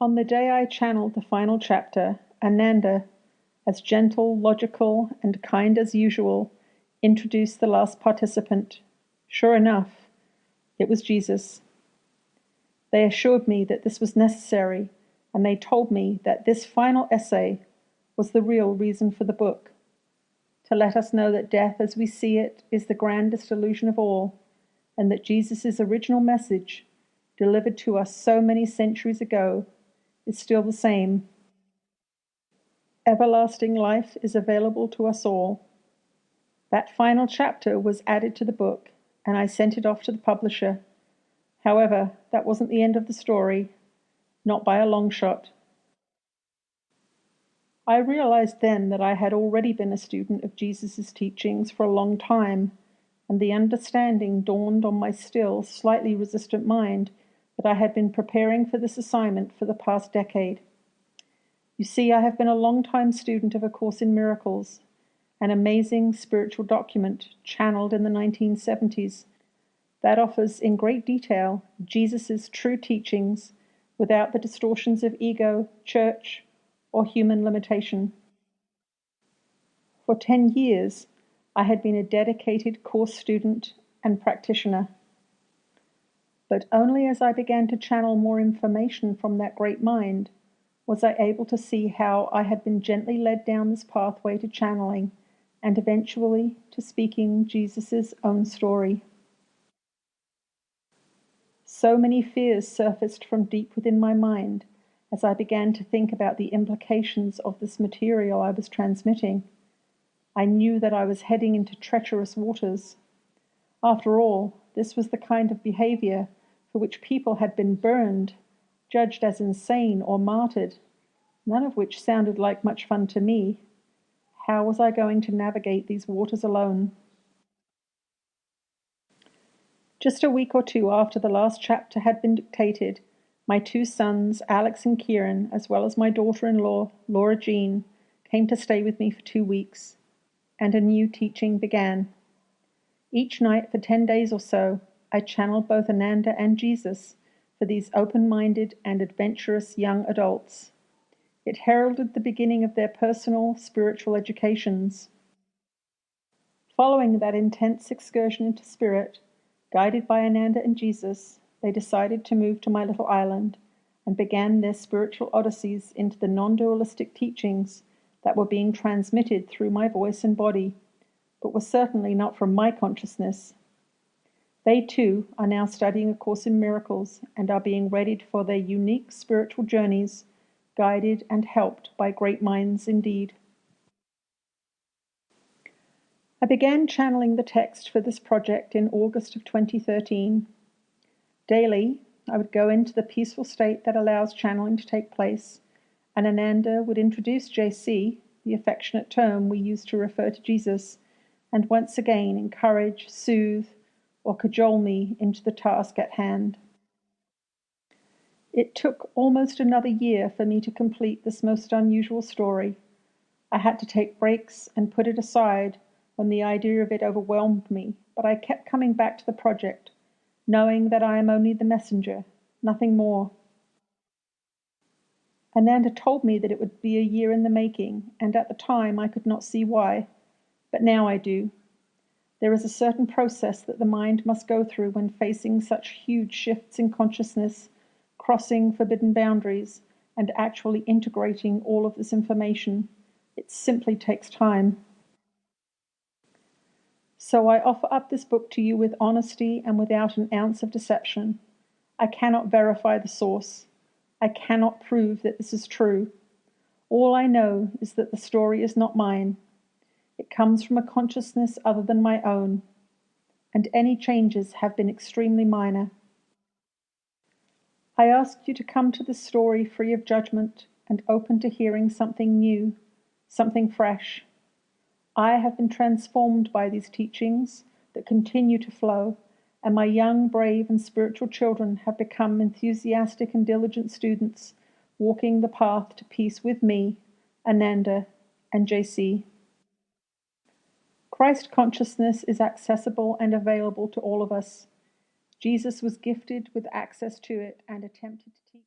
On the day I channeled the final chapter, Ananda, as gentle, logical, and kind as usual, introduced the last participant. Sure enough, it was Jesus. They assured me that this was necessary, and they told me that this final essay was the real reason for the book, to let us know that death as we see it is the grandest illusion of all, and that Jesus' original message, delivered to us so many centuries ago, is still the same. Everlasting life is available to us all. That final chapter was added to the book, and I sent it off to the publisher. However, that wasn't the end of the story, not by a long shot. I realized then that I had already been a student of Jesus' teachings for a long time, and the understanding dawned on my still slightly resistant mind that I had been preparing for this assignment for the past decade. You see, I have been a long-time student of A Course in Miracles, an amazing spiritual document channeled in the 1970s that offers in great detail Jesus' true teachings without the distortions of ego, church, or human limitation. For 10 years, I had been a dedicated course student and practitioner. But only as I began to channel more information from that great mind was I able to see how I had been gently led down this pathway to channeling and eventually to speaking Jesus' own story. So many fears surfaced from deep within my mind as I began to think about the implications of this material I was transmitting. I knew that I was heading into treacherous waters. After all, this was the kind of behavior for which people had been burned, judged as insane or martyred, none of which sounded like much fun to me. How was I going to navigate these waters alone? Just a week or two after the last chapter had been dictated, my two sons, Alex and Kieran, as well as my daughter-in-law, Laura Jean, came to stay with me for 2 weeks, and a new teaching began. Each night for 10 days or so, I channeled both Ananda and Jesus for these open-minded and adventurous young adults. It heralded the beginning of their personal spiritual educations. Following that intense excursion into spirit, guided by Ananda and Jesus, they decided to move to my little island and began their spiritual odysseys into the non-dualistic teachings that were being transmitted through my voice and body, but were certainly not from my consciousness. They too are now studying A Course in Miracles and are being readied for their unique spiritual journeys, guided and helped by great minds indeed. I began channeling the text for this project in August of 2013. Daily, I would go into the peaceful state that allows channeling to take place, and Ananda would introduce JC, the affectionate term we use to refer to Jesus, and once again encourage, soothe, or cajole me into the task at hand. It took almost another year for me to complete this most unusual story. I had to take breaks and put it aside when the idea of it overwhelmed me, but I kept coming back to the project, knowing that I am only the messenger, nothing more. Ananda told me that it would be a year in the making, and at the time I could not see why, but now I do. There is a certain process that the mind must go through when facing such huge shifts in consciousness, crossing forbidden boundaries, and actually integrating all of this information. It simply takes time. So I offer up this book to you with honesty and without an ounce of deception. I cannot verify the source. I cannot prove that this is true. All I know is that the story is not mine. It comes from a consciousness other than my own, and any changes have been extremely minor. I ask you to come to this story free of judgment and open to hearing something new, something fresh. I have been transformed by these teachings that continue to flow, and my young, brave, and spiritual children have become enthusiastic and diligent students, walking the path to peace with me, Ananda, and JC. Christ consciousness is accessible and available to all of us. Jesus was gifted with access to it and attempted to teach